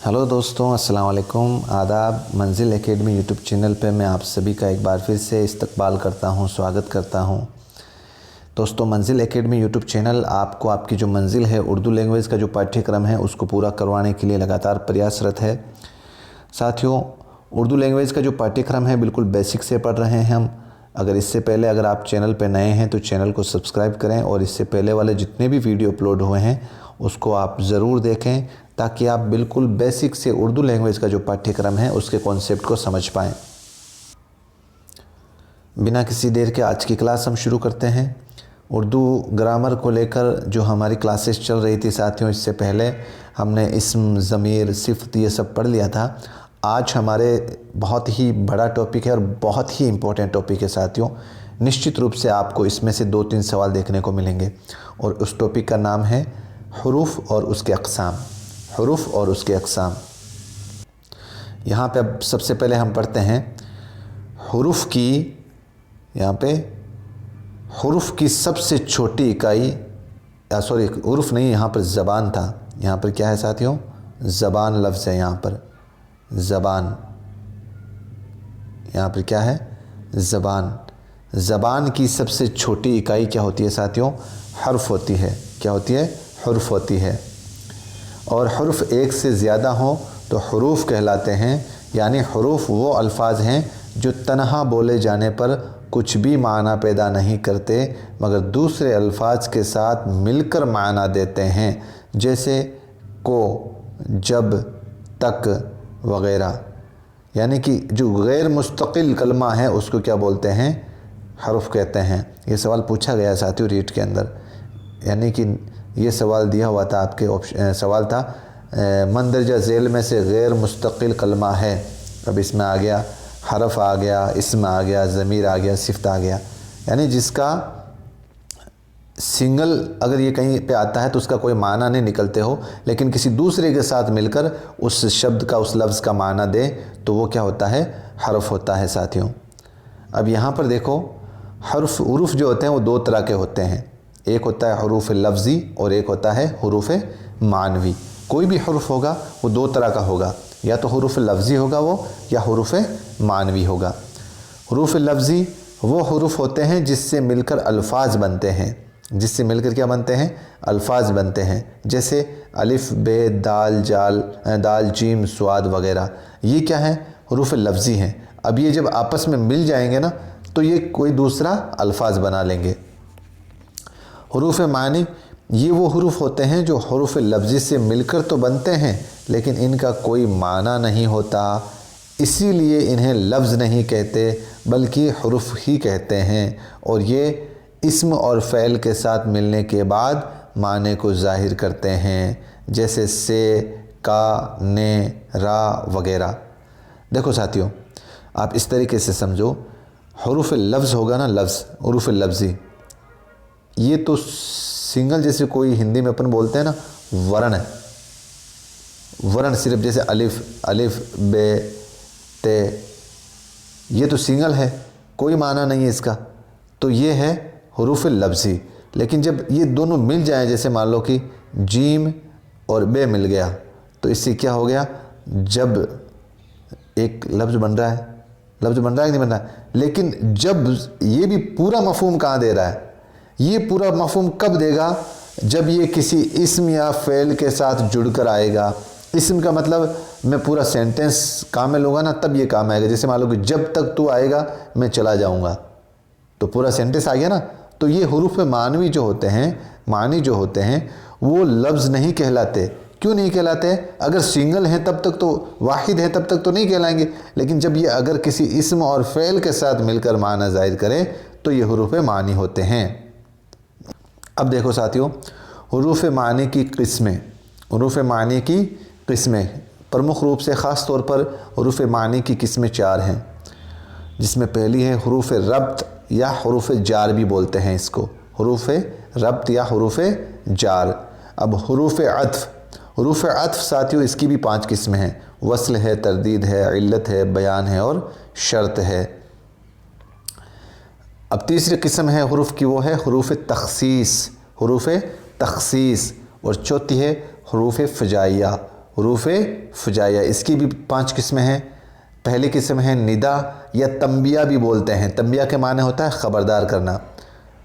Hello दोस्तों, अस्सलाम वालेकुम, आदाब। मंजिल एकेडमी यूट्यूब चैनल पे मैं आप सभी का एक बार फिर से इस्तकबाल करता हूँ, स्वागत करता हूँ। दोस्तों, मंजिल एकेडमी यूट्यूब चैनल आपको आपकी जो मंजिल है उर्दू लैंग्वेज का जो पाठ्यक्रम है उसको पूरा करवाने के लिए लगातार प्रयासरत है। साथियों, उर्दू लैंग्वेज का जो पाठ्यक्रम है बिल्कुल बेसिक से पढ़ रहे हैं हम। अगर आप चैनल पर नए हैं तो चैनल को सब्सक्राइब करें और इससे पहले वाले जितने भी वीडियो अपलोड हुए हैं उसको आप ज़रूर देखें, ताकि आप बिल्कुल बेसिक से उर्दू लैंग्वेज का जो पाठ्यक्रम है उसके कॉन्सेप्ट को समझ पाएँ। बिना किसी देर के आज की क्लास हम शुरू करते हैं। उर्दू ग्रामर को लेकर जो हमारी क्लासेस चल रही थी साथियों, इससे पहले हमने इस्म, ज़मीर, सिफ़त ये सब पढ़ लिया था। आज हमारे बहुत ही बड़ा टॉपिक है और बहुत ही इम्पोर्टेंट टॉपिक है साथियों। निश्चित रूप से आपको इसमें से 2-3 सवाल देखने को मिलेंगे और उस टॉपिक का नाम है हुरूफ और उसके अक़साम। हुरूफ और उसके अक़साम। यहाँ पे अब सबसे पहले हम पढ़ते हैं हुरूफ की। यहाँ पे हुरूफ की सबसे छोटी इकाई, हुरूफ नहीं, यहाँ पर ज़बान था। यहाँ पर क्या है साथियों? ज़बान लफ्ज़ है। यहाँ पर ज़बान, यहाँ पर क्या है? ज़बान। ज़बान की सबसे छोटी इकाई क्या होती है साथियों? हर्फ होती है। क्या होती है? हुरूफ होती है। और हुरूफ एक से ज़्यादा हों तो हुरूफ कहलाते हैं। यानी हुरूफ वो अल्फाज हैं जो तन्हा बोले जाने पर कुछ भी माना पैदा नहीं करते, मगर दूसरे अल्फाज के साथ मिलकर माना देते हैं, जैसे को, जब, तक वग़ैरह। यानी कि जो गैर मुस्तकिल कलमा है उसको क्या बोलते हैं? हर्फ कहते हैं। ये सवाल पूछा गया साथियों रीट के अंदर। यानी कि ये सवाल दिया हुआ था आपके सवाल था मंदरजा झेल में से गैर मुस्तकिल कलमा है। अब इसमें आ गया हरफ, आ गया इस्म, आ गया ज़मीर, आ गया सिफ़त, आ गया। यानी जिसका सिंगल अगर ये कहीं पे आता है तो उसका कोई माना नहीं निकलते हो, लेकिन किसी दूसरे के साथ मिलकर उस शब्द का, उस लफ्ज़ का माना दे तो वो क्या होता है? हरफ होता है साथियों। अब यहाँ पर देखो, हर्फ हुरूफ जो होते हैं वो 2 तरह के होते हैं। एक होता है हुरूफ लफ्ज़ी और एक होता है हुरूफ मानवी। कोई भी हुरूफ होगा वो 2 तरह का होगा, या तो हुरूफ लफ्ज़ी होगा वो, या हुरूफ मानवी होगा। हुरूफ लफ्ज़ी वो हुरूफ होते हैं जिससे मिलकर अल्फाज बनते हैं। जिससे मिलकर क्या बनते हैं? अल्फाज बनते हैं। जैसे अलिफ, बे, दाल, जाल, दाल, जीम, स्वाद वग़ैरह। ये क्या है? हुरूफ लफ्ज़ी हैं। अब ये जब आपस में मिल जाएंगे ना तो ये कोई दूसरा अल्फाज बना लेंगे। हुरूफ मानी ये वो हुरूफ होते हैं जो हुरूफ लफ्ज़ी से मिलकर तो बनते हैं लेकिन इनका कोई माना नहीं होता, इसीलिए इन्हें लफ्ज़ नहीं कहते बल्कि हुरूफ ही कहते हैं। और ये इस्म और फ़ेल के साथ मिलने के बाद माने को ज़ाहिर करते हैं, जैसे से, का, ने, रा वग़ैरह। देखो साथियों, आप इस तरीके से समझो, हुरूफ लफ्ज़ होगा ना, लफ्ज़, हुरूफ लफ्ज़ी, ये तो सिंगल, जैसे कोई हिंदी में अपन बोलते हैं ना वर्ण है। वर्ण सिर्फ जैसे अलिफ, अलिफ, बे, ते, ये तो सिंगल है, कोई माना नहीं है इसका, तो ये है हुरूफ लफ्ज़ी। लेकिन जब ये दोनों मिल जाएं, जैसे मान लो कि जीम और बे मिल गया, तो इससे क्या हो गया? जब एक लफ्ज़ बन रहा है, लफ्ज़ बन रहा है कि नहीं बन रहा है, लेकिन जब ये भी पूरा मफ़हूम कहाँ दे रहा है? ये पूरा मफ़हूम कब देगा? जब ये किसी इस्म या फ़ेल के साथ जुड़कर आएगा। इस्म का मतलब मैं पूरा सेंटेंस काम में लूँगा ना, तब ये काम आएगा। जैसे मान लो कि जब तक तू आएगा मैं चला जाऊँगा, तो पूरा सेंटेंस आ गया ना। तो ये हुरूफ मानवी जो होते हैं, मानी जो होते हैं, वो लफ्ज़ नहीं कहलाते। क्यों नहीं कहलाते? अगर सिंगल हैं तब तक तो, वाहिद है तब तक तो नहीं कहलाएंगे, लेकिन जब ये अगर किसी इस्म और फ़ेल के साथ मिलकर माना ज़ाहिर करें तो ये हुरूफ मानी होते हैं। अब देखो साथियों, हुरूफ मानी की किस्में। हुरूफ मानी की किस्में प्रमुख रूप से ख़ास तौर पर हुरूफ मानी की किस्में 4 हैं, जिसमें पहली है हुरूफ रब्त या हुरूफ जार भी बोलते हैं इसको, हुरूफ रब्त या हुरूफ जार। अब हुरूफ अत्फ़। हुरूफ अत्फ़ साथियों इसकी भी 5 किस्में हैं। वस्ल है, तरदीद है, इल्लत है, बयान है और शर्त है। अब तीसरी किस्म है हुरूफ की, वो है हुरूफ तख़सीस, हुरूफ तख़सीस। और चौथी है हुरूफ फ़जाइया, हरूफ फुजाइया। इसकी भी 5 किस्में हैं। पहली किस्म है निदा या तंबिया भी बोलते हैं। तंबिया के माने होता है ख़बरदार करना।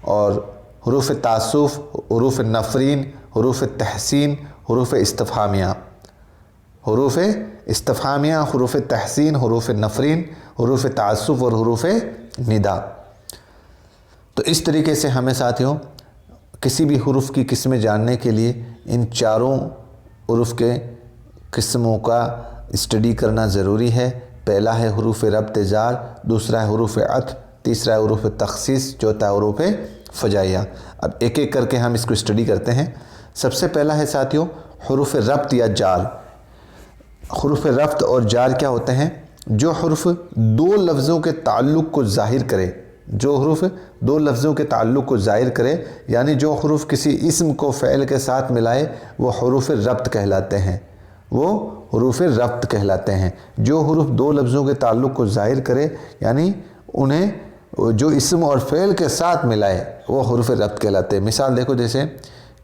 और हरूफ तासुफ़, हरूफ नफ़रीन, हरूफ तहसीन, हरूफ इस्तफ़हामिया। हरूफ इस्तफ़हामिया, हरूफ तहसीन, हरूफ नफ़रीन, हरूफ तासुफ़ और हरूफ निदा। तो इस तरीके से हमें साथियों किसी भी हरूफ की किस्में जानने के लिए इन चारों हरूफ के किस्मों का स्टडी करना ज़रूरी है। पहला है हरूफ रब्त जार, दूसरा है हरूफ अत्फ़, तीसरा है हरूफ तख़सीस, चौथा है हरूफ फजाइया। अब एक एक करके हम इसको स्टडी करते हैं। सबसे पहला है साथियों हरूफ रब्त या जार। हरूफ रब्त और जार क्या होते हैं? जो हरूफ दो लफ्ज़ों के ताल्लुक़ को ज़ाहिर करे, जो हरूफ दो लफ्ज़ों के ताल्लुक़ को ज़ाहिर करे, यानी जो हरूफ किसी इस्म को फ़ेल के साथ मिलाए, वो हरूफ रब्त कहलाते हैं। वो हरूफ रब्त कहलाते हैं। जो हरूफ दो लफ्ज़ों के ताल्लुक़ को ज़ाहिर करे, यानी उन्हें जो इस्म और फ़ेल के साथ मिलाए, वो हरूफ रब्त कहलाते हैं। मिसाल देखो, जैसे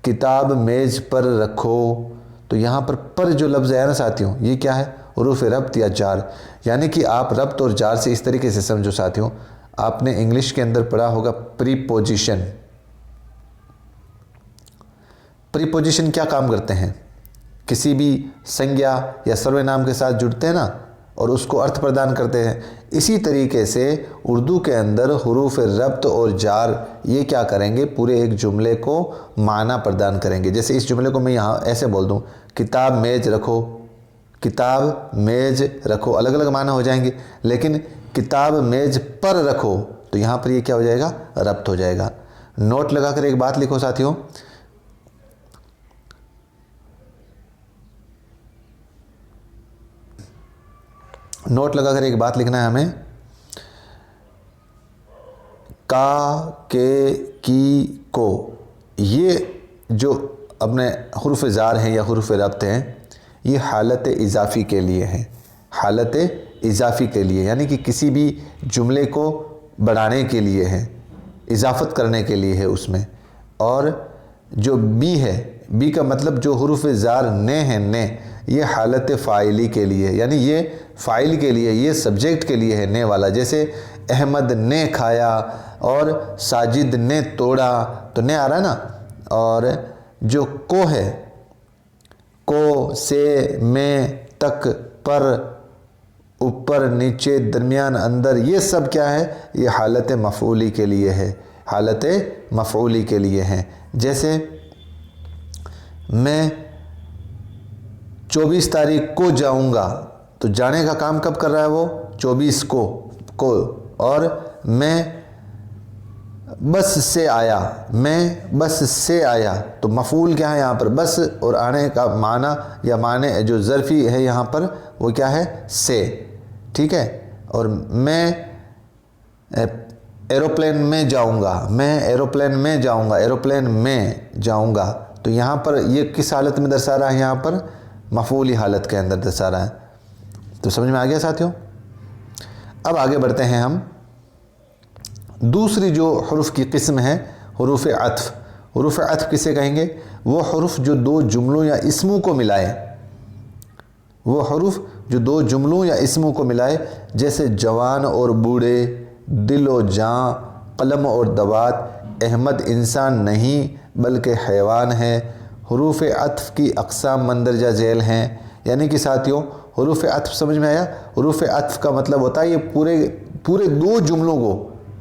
किताब मेज़ पर रखो, तो यहाँ पर जो लफ्ज़ है ना साथियों, ये क्या है? हरूफ रब्त या जार। यानी कि आप रब्त और जार से इस तरीके से समझो साथियों, आपने इंग्लिश के अंदर पढ़ा होगा प्रीपोजिशन। प्रीपोजिशन क्या काम करते हैं? किसी भी संज्ञा या सर्वनाम के साथ जुड़ते हैं ना, और उसको अर्थ प्रदान करते हैं। इसी तरीके से उर्दू के अंदर हरूफ रब्त और जार ये क्या करेंगे? पूरे एक जुमले को माना प्रदान करेंगे। जैसे इस जुमले को मैं यहाँ ऐसे बोल दूँ, किताब मेज़ रखो, किताब मेज़ रखो, अलग अलग माना हो जाएंगे। लेकिन किताब मेज़ पर रखो, तो यहाँ पर ये क्या हो जाएगा? रब्त हो जाएगा। नोट लगाकर एक बात लिखो साथियों, नोट लगाकर एक बात लिखना है हमें, का, के, की, को, ये जो अपने हरूफ जार हैं या हरूफ रब्त हैं, ये हालत इजाफ़ी के लिए हैं। हालत इजाफ़ी के लिए, यानी कि किसी भी जुमले को बढ़ाने के लिए है, इजाफ़त करने के लिए है उसमें। और जो बी है, बी का मतलब जो हरूफ जार ने है, ने, ये हालत फ़ाइली के लिए, यानी ये फ़ाइल के लिए, ये सब्जेक्ट के लिए है, ने वाला। जैसे अहमद ने खाया और साजिद ने तोड़ा, तो ने आ रहा है ना। और जो को है, को, से, में, तक, पर, ऊपर, नीचे, दरमियान, अंदर, ये सब क्या है? ये हालत मफ़ऊली के लिए है, हालत मफ़ऊली के लिए है। जैसे मैं 24 तारीख को जाऊंगा, तो जाने का काम कब कर रहा है वो? 24 को। और मैं बस से आया, मैं बस से आया, तो मफ़ऊल क्या है यहाँ पर? बस, और आने का माना या माने जो ज़र्फ़ी है यहाँ पर वो क्या है? से। ठीक है। और मैं एरोप्लेन में जाऊँगा, मैं एरोप्लेन में जाऊँगा, एरोप्लेन में जाऊँगा, तो यहाँ पर ये किस हालत में दर्शा रहा है? यहाँ पर मफ़ऊली हालत के अंदर दर्शा रहा है। तो समझ में आ गया साथियों? अब आगे बढ़ते हैं हम। दूसरी जो हरूफ की किस्म है हरूफ अत्फ़। हरूफ अत्फ़ किसे कहेंगे? वो हरूफ जो दो जुमलों या इस्मों को मिलाए, वो हरूफ जो दो जुमलों या इस्मों को मिलाए। जैसे जवान और बूढ़े, दिल और जाँ, कलम और दवात, अहमद इंसान नहीं बल्कि हैवान है। हरूफ अत्फ़ की अक़साम मंदरजा झेल हैं। यानी कि साथियों हरूफ अत्फ़ समझ में आया? हरूफ अत्फ़ का मतलब होता है ये पूरे दो जुमलों को,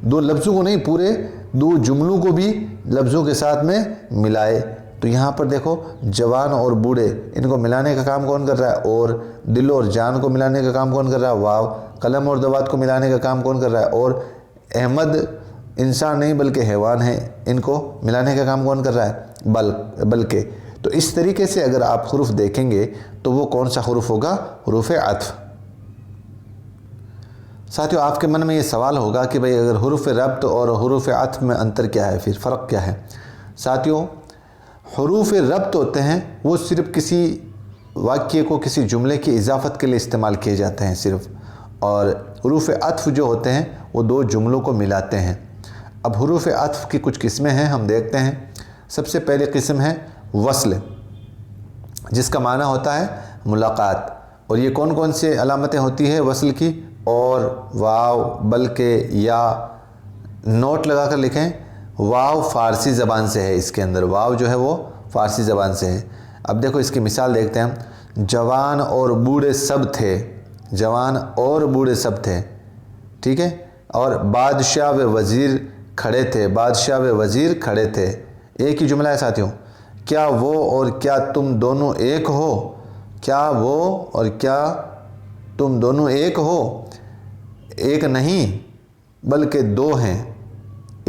दो लफ्ज़ों को नहीं, पूरे दो जुमलों को भी लफ्ज़ों के साथ में मिलाए। तो यहाँ पर देखो, जवान और बूढ़े, इनको मिलाने का काम कौन कर रहा है? और दिल और जान को मिलाने का काम कौन कर रहा है? वाव। कलम और दवात को मिलाने का काम कौन कर रहा है? और अहमद इंसान नहीं बल्कि हैवान है, इनको मिलाने का काम कौन कर रहा है? बल्कि। तो इस तरीके से अगर आप हरूफ देखेंगे तो वो कौन सा हरूफ होगा? हरूफ अत्फ़। साथियों आपके मन में ये सवाल होगा कि भाई अगर हरूफ रब्त और हरूफ अत्फ़ में अंतर क्या है, फिर फ़र्क क्या है? साथियों हरूफ रब्त होते हैं वो सिर्फ़ किसी वाक्य को, किसी जुमले की इजाफ़त के लिए इस्तेमाल किए जाते हैं सिर्फ़। और हरूफ अत्फ़ जो होते हैं वो दो जुमलों को मिलाते हैं। अब हरूफ अत्फ़ की कुछ किस्में हैं, हम देखते हैं। सबसे पहली किस्म है वस्ल, जिसका माना होता है मुलाकात। और ये कौन कौन से अलामतें होती है वसल की? और, वाव, बल्कि, या। नोट लगा कर लिखें, वाव फ़ारसी ज़बान से है, इसके अंदर वाव जो है वो फ़ारसी ज़बान से है। अब देखो इसकी मिसाल देखते हैं हम। जवान और बूढ़े सब थे, जवान और बूढ़े सब थे, ठीक है। और बादशाह व वज़ीर खड़े थे, बादशाह व वज़ीर खड़े थे। एक ही जुमला है साथियों। क्या वो और क्या तुम दोनों एक हो? क्या वो और क्या तुम दोनों एक हो? एक नहीं बल्कि दो हैं,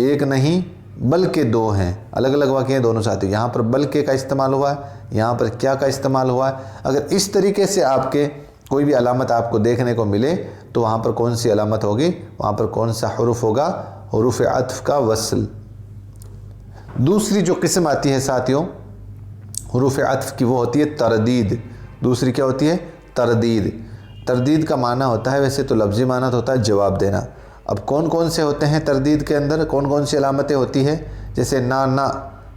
एक नहीं बल्कि दो हैं। अलग अलग वाक्य हैं दोनों साथियों। यहाँ पर बल्कि का इस्तेमाल हुआ है, यहाँ पर क्या का इस्तेमाल हुआ है। अगर इस तरीके से आपके कोई भी अलामत आपको देखने को मिले तो वहाँ पर कौन सी अलामत होगी? वहाँ पर कौन सा हुरूफ होगा? हुरूफ अत्फ का वस्ल। दूसरी जो किस्म आती है साथियों हुरूफ अत्फ की, वो होती है तरदीद। दूसरी क्या होती है? तरदीद। तरदीद का माना होता है, वैसे तो लफ्ज़ी माना होता है जवाब देना। अब कौन कौन से होते हैं तरदीद के अंदर, कौन कौन सी अलामतें होती है? जैसे ना, ना,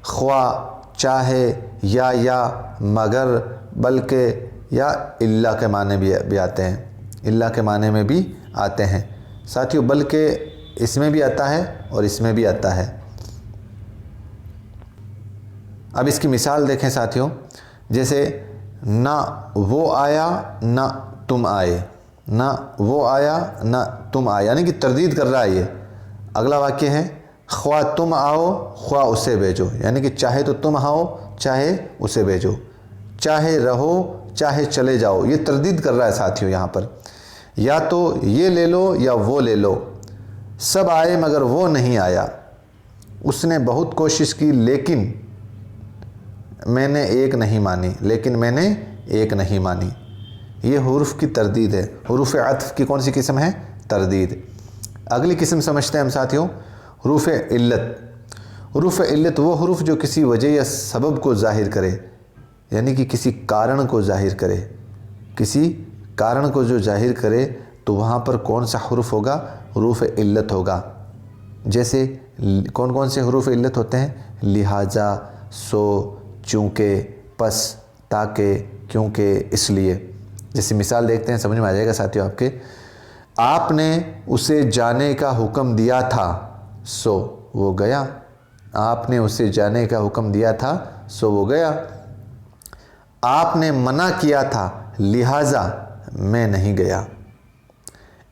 ख्वा, चाहे, या, मगर, बल्कि, या इल्ला के माने भी आते हैं, इल्ला के माने में भी आते हैं साथियों। बल्कि इसमें भी आता है और इसमें भी आता है। अब इसकी मिसाल देखें साथियों, जैसे ना वो आया ना तुम आए, ना वो आया ना तुम आए, यानी कि तरदीद कर रहा है ये। अगला वाक्य है ख्वा तुम आओ ख्वा उसे भेजो, यानी कि चाहे तो तुम आओ चाहे उसे भेजो, चाहे रहो चाहे चले जाओ। ये तरदीद कर रहा है साथियों यहाँ पर। या तो ये ले लो या वो ले लो। सब आए मगर वो नहीं आया, उसने बहुत कोशिश की लेकिन मैंने एक नहीं मानी, लेकिन मैंने एक नहीं मानी। ये हुरूफ की तरदीद है। हुरूफ अत्फ की कौन सी किस्म है? तरदीद। अगली किस्म समझते हैं हम साथियों, हुरूफ इल्लत। हुरूफ इल्लत वो हुरूफ जो किसी वजह या सबब को ज़ाहिर करे, यानी कि किसी कारण को ज़ाहिर करे, किसी कारण को जो ज़ाहिर करे तो वहाँ पर कौन सा हुरूफ होगा? हुरूफ इल्लत होगा। जैसे कौन कौन से हुरूफ इल्लत होते हैं? लिहाजा, सो, चूँकि, पस, ताके, क्योंकि, इसलिए। जैसे मिसाल देखते हैं, समझ में आ जाएगा साथियों आपके। आपने उसे जाने का हुक्म दिया था सो वो गया, आपने उसे जाने का हुक्म दिया था सो वो गया। आपने मना किया था लिहाजा मैं नहीं गया।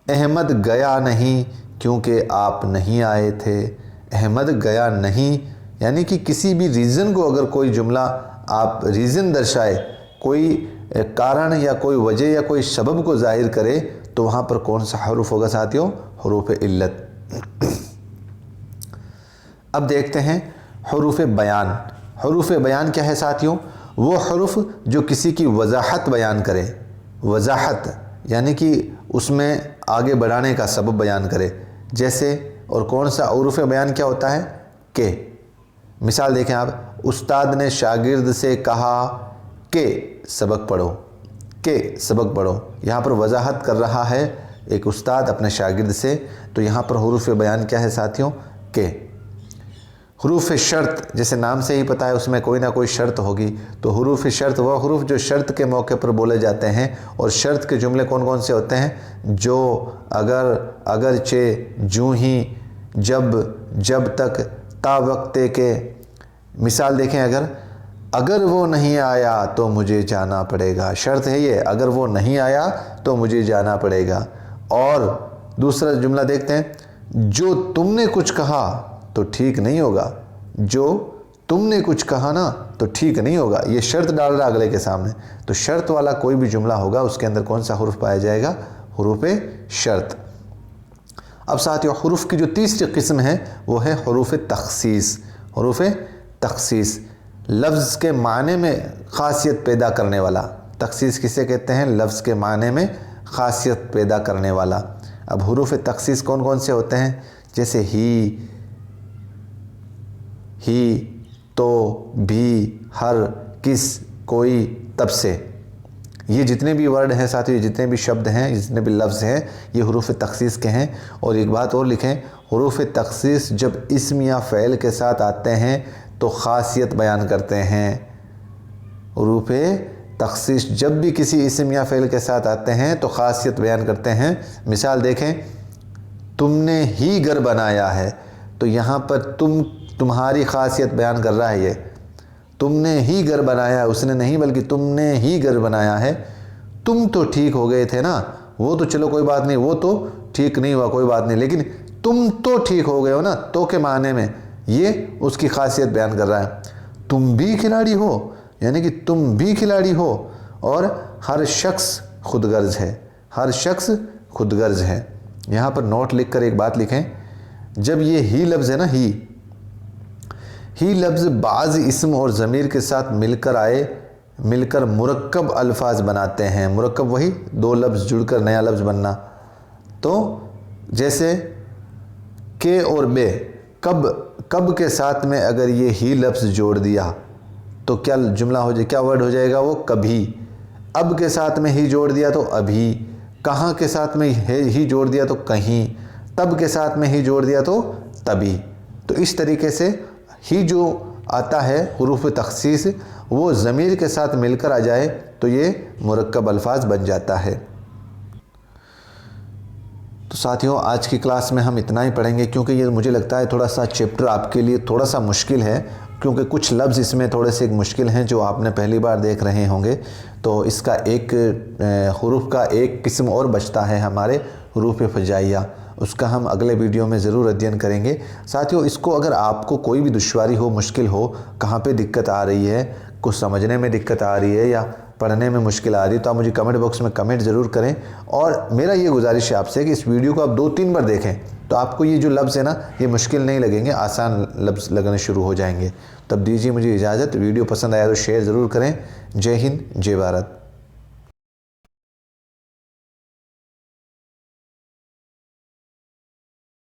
अहमद गया नहीं क्योंकि आप नहीं आए थे। अहमद गया नहीं यानी कि किसी भी रीज़न को अगर कोई जुमला आप रीज़न दर्शाए, कोई कारण या कोई वजह या कोई सबब को ज़ाहिर करे तो वहाँ पर कौन सा हुरूफ होगा साथियों? हुरूफ इल्लत। अब देखते हैं हुरूफ बयान। हुरूफ बयान क्या है साथियों? वो हुरूफ जो किसी की वजाहत बयान करे, वजाहत यानी कि उसमें आगे बढ़ाने का सबब बयान करे। जैसे और कौन सा हुरूफ बयान क्या होता है? के। मिसाल देखें आप, उस्ताद ने शागिर्द से कहा कि सबक पढ़ो, के सबक पढ़ो। यहाँ पर वजाहत कर रहा है एक उस्ताद अपने शागिर्द से, तो यहाँ पर हुरूफ बयान क्या है साथियों? के। हुरूफ शर्त, जैसे नाम से ही पता है उसमें कोई ना कोई शर्त होगी, तो हुरूफ शर्त वह हुरूफ जो शर्त के मौके पर बोले जाते हैं। और शर्त के जुमले कौन कौन से होते हैं? जो, अगर, अगरचे, जूँ ही, जब, जब तक, ता वक्ते के। मिसाल देखें, अगर वो नहीं आया तो मुझे जाना पड़ेगा, शर्त है ये, अगर वो नहीं आया तो मुझे जाना पड़ेगा। और दूसरा जुमला देखते हैं, जो तुमने कुछ कहा तो ठीक नहीं होगा, जो तुमने कुछ कहा ना तो ठीक नहीं होगा। ये शर्त डाल रहा अगले के सामने, तो शर्त वाला कोई भी जुमला होगा उसके अंदर कौन सा हुरूफ पाया जाएगा? हुरूफ शर्त। अब साथियों हुरूफ की जो तीसरी किस्म है वो है हुरूफ तखसीस। हुरूफ तखसीस लफ्ज़ के माने में ख़ासियत पैदा करने वाला। तखसीस किसे कहते हैं? लफ्ज़ के माने में ख़ासियत पैदा करने वाला। अब हुरूफ तखसीस कौन कौन से होते हैं? जैसे ही, तो, भी, हर, किस, कोई, तब से। ये जितने भी वर्ड हैं साथियों, जितने भी शब्द हैं, जितने भी लफ्ज़ हैं, ये हुरूफ तखसीस के हैं। और एक बात और लिखें, हुरूफ तखसीस जब इस्म या फ़ेल के साथ आते हैं तो ख़ासियत बयान करते हैं। हुरूफ तख़सीस जब भी किसी इस्म या फ़ेल के साथ आते हैं तो ख़ासियत बयान करते हैं। मिसाल देखें, तुमने ही घर बनाया है, तो यहाँ पर तुम्हारी ख़ासियत बयान कर रहा है। ये तुमने ही घर बनाया है, उसने नहीं बल्कि तुमने ही घर बनाया है। तुम तो ठीक हो गए थे ना, वो तो चलो कोई बात नहीं, वो तो ठीक नहीं हुआ कोई बात नहीं, लेकिन तुम तो ठीक हो गए हो ना, तो के माने में ये उसकी खासियत बयान कर रहा है। तुम भी खिलाड़ी हो, यानी कि तुम भी खिलाड़ी हो, और हर शख्स खुदगर्ज है, हर शख्स खुदगर्ज है। यहाँ पर नोट लिख कर एक बात लिखें, जब ये ही लफ्ज़ है ना, ही लफ्ज़ बाज़ इस्म और ज़मीर के साथ मिलकर आए, मिलकर मुरक्कब अल्फाज बनाते हैं। मुरक्कब वही दो लफ्ज़ जुड़कर नया लफ्ज़ बनना। तो जैसे के और बे, कब के साथ में अगर ये ही लफ्ज़ जोड़ दिया तो क्या जुमला हो जाए, क्या वर्ड हो जाएगा वो, कभी। अब के साथ में ही जोड़ दिया तो अभी, कहाँ के साथ में ही जोड़ दिया तो कहीं, तब के साथ में ही जोड़ दिया तो तभी। तो इस तरीके से ही जो आता है हुरूफ तख़सीस, वो ज़मीर के साथ मिलकर आ जाए तो ये मुरक्कब अल्फाज बन जाता है। तो साथियों, आज की क्लास में हम इतना ही पढ़ेंगे, क्योंकि ये मुझे लगता है थोड़ा सा चैप्टर आपके लिए थोड़ा सा मुश्किल है, क्योंकि कुछ लफ्ज़ इसमें थोड़े से मुश्किल हैं जो आपने पहली बार देख रहे होंगे। तो इसका एक हुरूफ का एक किस्म और बचता है हमारे हुरूफ फजाइया, उसका हम अगले वीडियो में ज़रूर अध्ययन करेंगे। साथियों, इसको अगर आपको कोई भी दुश्वारी हो, मुश्किल हो, कहाँ पे दिक्कत आ रही है, कुछ समझने में दिक्कत आ रही है या पढ़ने में मुश्किल आ रही है, तो आप मुझे कमेंट बॉक्स में कमेंट ज़रूर करें। और मेरा ये गुजारिश है आपसे कि इस वीडियो को आप 2-3 बार देखें, तो आपको ये जो लफ्ज़ है ना, ये मुश्किल नहीं लगेंगे, आसान लफ्ज़ लगने शुरू हो जाएंगे। तब दीजिए मुझे इजाज़त। वीडियो पसंद आया तो शेयर ज़रूर करें। जय हिंद, जय भारत।